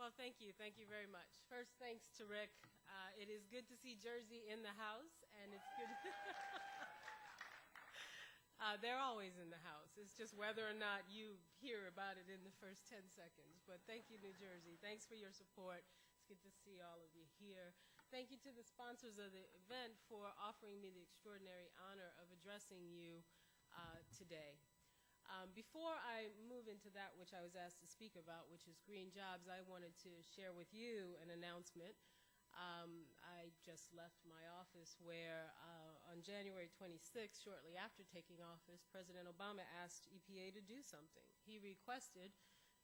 Well, thank you. Thank you very much. First, thanks to Rick. It is good to see Jersey in the house, and it's good. They're always in the house. It's just whether or not you hear about it in the first 10 seconds. But thank you, New Jersey. Thanks for your support. It's good to see all of you here. Thank you to the sponsors of the event for offering me the extraordinary honor of addressing you today. Before I move into that which I was asked to speak about, which is green jobs, I wanted to share with you an announcement. I just left my office where on January 26th, shortly after taking office, President Obama asked EPA to do something. He requested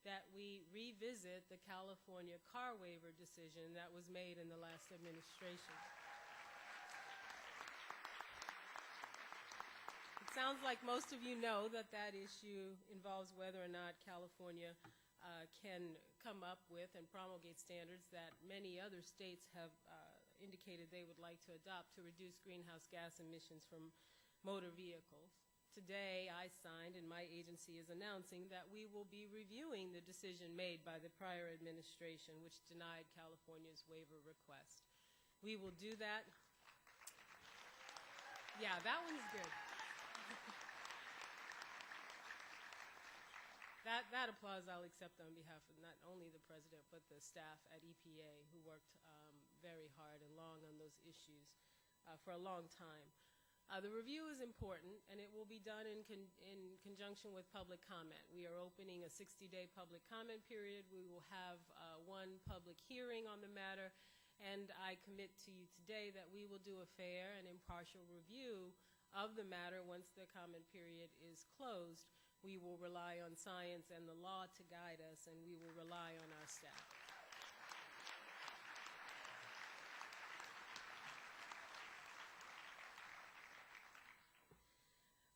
that we revisit the California car waiver decision that was made in the last administration. It sounds like most of you know that that issue involves whether or not California can come up with and promulgate standards that many other states have indicated they would like to adopt to reduce greenhouse gas emissions from motor vehicles. Today, I signed, and my agency is announcing that we will be reviewing the decision made by the prior administration, which denied California's waiver request. We will do that. Yeah, that one's good. That applause I'll accept on behalf of not only the President, but the staff at EPA who worked very hard and long on those issues for a long time. The review is important, and it will be done in conjunction with public comment. We are opening a 60-day public comment period. We will have one public hearing on the matter, and I commit to you today that we will do a fair and impartial review of the matter once the comment period is closed. We will rely on science and the law to guide us, and we will rely on our staff.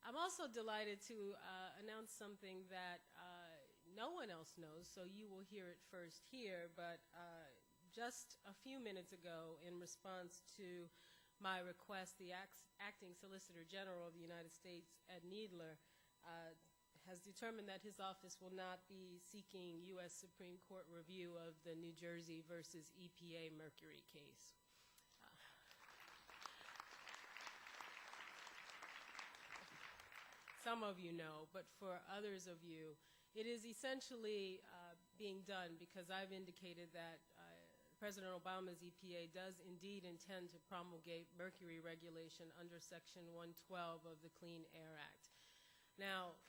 I'm also delighted to announce something that no one else knows, so you will hear it first here, but just a few minutes ago, in response to my request, the Acting Solicitor General of the United States, Ed Needler, has determined that his office will not be seeking U.S. Supreme Court review of the New Jersey versus EPA mercury case. Some of you know, but for others of you, it is essentially being done because I've indicated that President Obama's EPA does indeed intend to promulgate mercury regulation under Section 112 of the Clean Air Act. Now,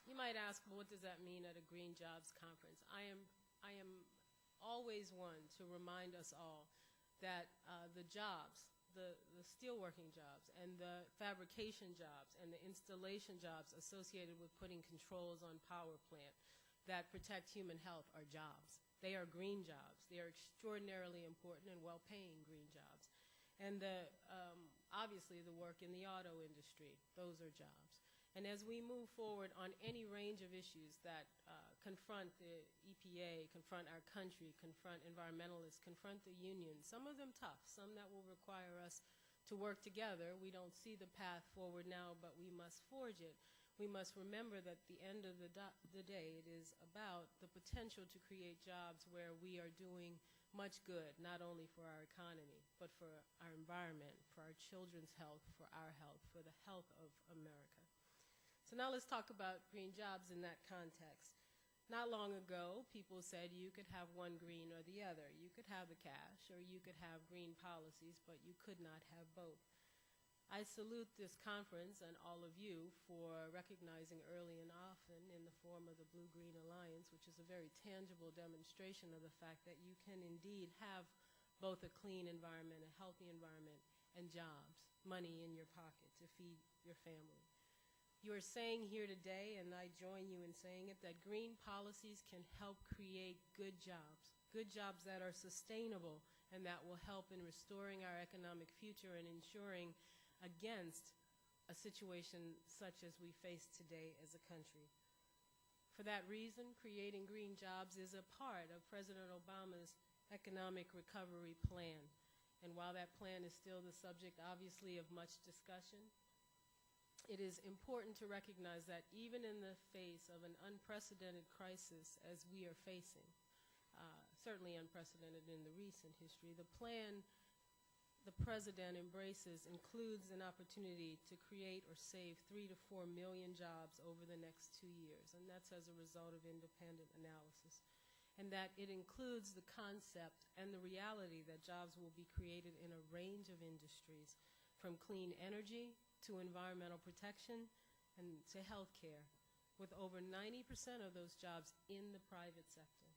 you might ask, well, what does that mean at a Green Jobs Conference? I am always one to remind us all that the jobs, the steelworking jobs and the fabrication jobs and the installation jobs associated with putting controls on power plant that protect human health are jobs. They are green jobs. They are extraordinarily important and well-paying green jobs. And obviously the work in the auto industry, those are jobs. And as we move forward on any range of issues that confront the EPA, confront our country, confront environmentalists, confront the union, some of them tough, some that will require us to work together. We don't see the path forward now, but we must forge it. We must remember that at the end of the day, it is about the potential to create jobs where we are doing much good, not only for our economy, but for our environment, for our children's health, for our health, for the health of America. So now let's talk about green jobs in that context. Not long ago, people said you could have one green or the other. You could have the cash or you could have green policies, but you could not have both. I salute this conference and all of you for recognizing early and often in the form of the Blue-Green Alliance, which is a very tangible demonstration of the fact that you can indeed have both a clean environment, a healthy environment, and jobs, money in your pocket to feed your family. You are saying here today, and I join you in saying it, that green policies can help create good jobs that are sustainable and that will help in restoring our economic future and ensuring against a situation such as we face today as a country. For that reason, creating green jobs is a part of President Obama's economic recovery plan. And while that plan is still the subject, obviously, of much discussion, it is important to recognize that even in the face of an unprecedented crisis as we are facing, certainly unprecedented in the recent history, the plan the President embraces includes an opportunity to create or save 3 to 4 million jobs over the next 2 years, and that's as a result of independent analysis. And that it includes the concept and the reality that jobs will be created in a range of industries, from clean energy to environmental protection and to healthcare, with over 90% of those jobs in the private sector.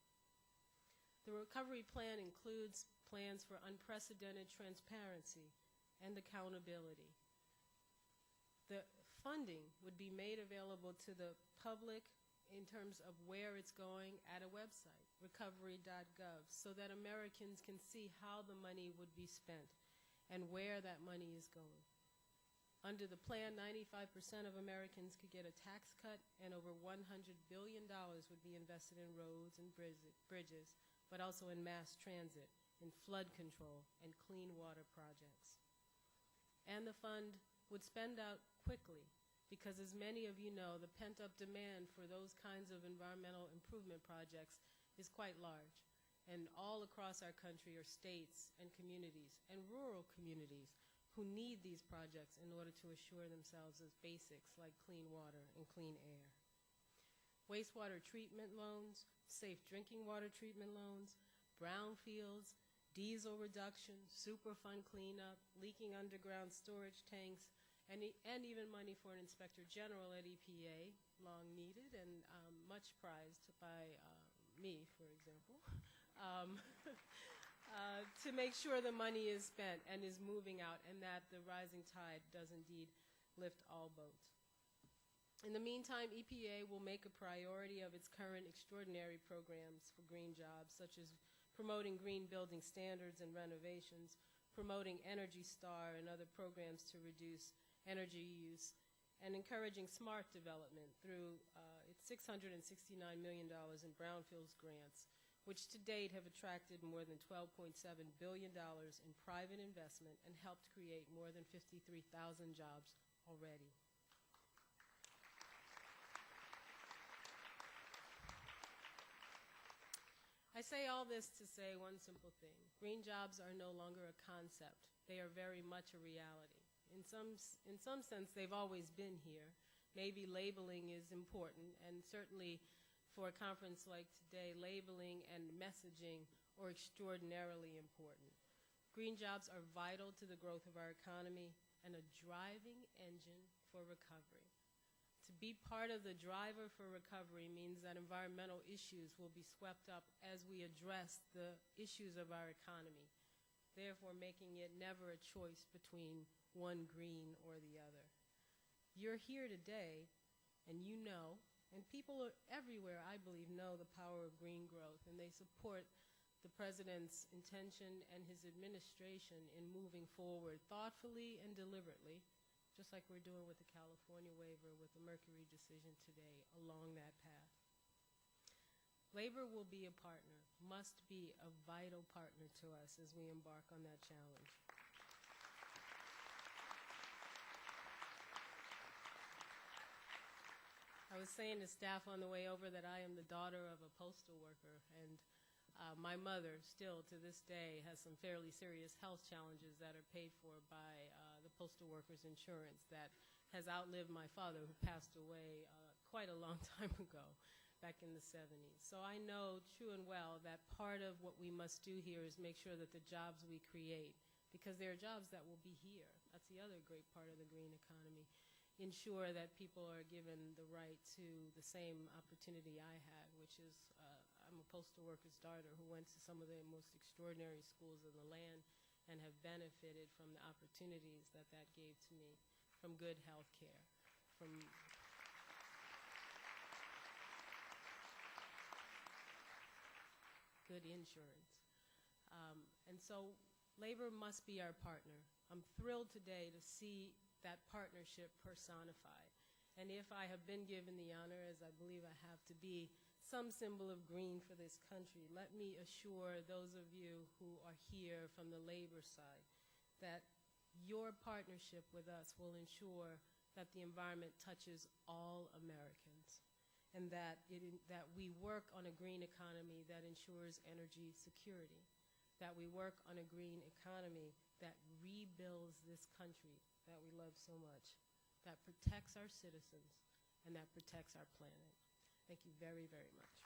The recovery plan includes plans for unprecedented transparency and accountability. The funding would be made available to the public in terms of where it's going at a website, recovery.gov, so that Americans can see how the money would be spent and where that money is going. Under the plan, 95% of Americans could get a tax cut, and over $100 billion would be invested in roads and bridges, but also in mass transit, in flood control, and clean water projects. And the fund would spend out quickly, because as many of you know, the pent-up demand for those kinds of environmental improvement projects is quite large. And all across our country are states and communities and rural communities who need these projects in order to assure themselves of basics like clean water and clean air. Wastewater treatment loans, safe drinking water treatment loans, brownfields, diesel reduction, Superfund cleanup, leaking underground storage tanks, and even money for an Inspector General at EPA, long needed and much prized by me, for example, to make sure the money is spent and is moving out, and that the rising tide does indeed lift all boats. In the meantime, EPA will make a priority of its current extraordinary programs for green jobs, such as promoting green building standards and renovations, promoting Energy Star and other programs to reduce energy use, and encouraging smart development through its $669 million in brownfields grants, which to date have attracted more than $12.7 billion in private investment and helped create more than 53,000 jobs already. I say all this to say one simple thing. Green jobs are no longer a concept. They are very much a reality. In some sense, they've always been here. Maybe labeling is important, and certainly for a conference like today, labeling and messaging are extraordinarily important. Green jobs are vital to the growth of our economy and a driving engine for recovery. To be part of the driver for recovery means that environmental issues will be swept up as we address the issues of our economy, therefore making it never a choice between one green or the other. You're here today, and you know, and people everywhere, I believe, know the power of green growth, and they support the President's intention and his administration in moving forward thoughtfully and deliberately, just like we're doing with the California waiver, with the Mercury decision today, along that path. Labor will be a partner, must be a vital partner to us as we embark on that challenge. I was saying to staff on the way over that I am the daughter of a postal worker, and my mother still to this day has some fairly serious health challenges that are paid for by the postal workers' insurance that has outlived my father, who passed away quite a long time ago, back in the 70s. So I know true and well that part of what we must do here is make sure that the jobs we create, because there are jobs that will be here, that's the other great part of the green economy, ensure that people are given the right to the same opportunity I had, which is I'm a postal worker's daughter who went to some of the most extraordinary schools in the land and have benefited from the opportunities that that gave to me, from good health care, from good insurance. And so labor must be our partner. I'm thrilled today to see that partnership personified. And if I have been given the honor, as I believe I have, to be some symbol of green for this country, let me assure those of you who are here from the labor side that your partnership with us will ensure that the environment touches all Americans, and that we work on a green economy that ensures energy security, that we work on a green economy that rebuilds this country that we love so much, that protects our citizens, and that protects our planet. Thank you very, very much.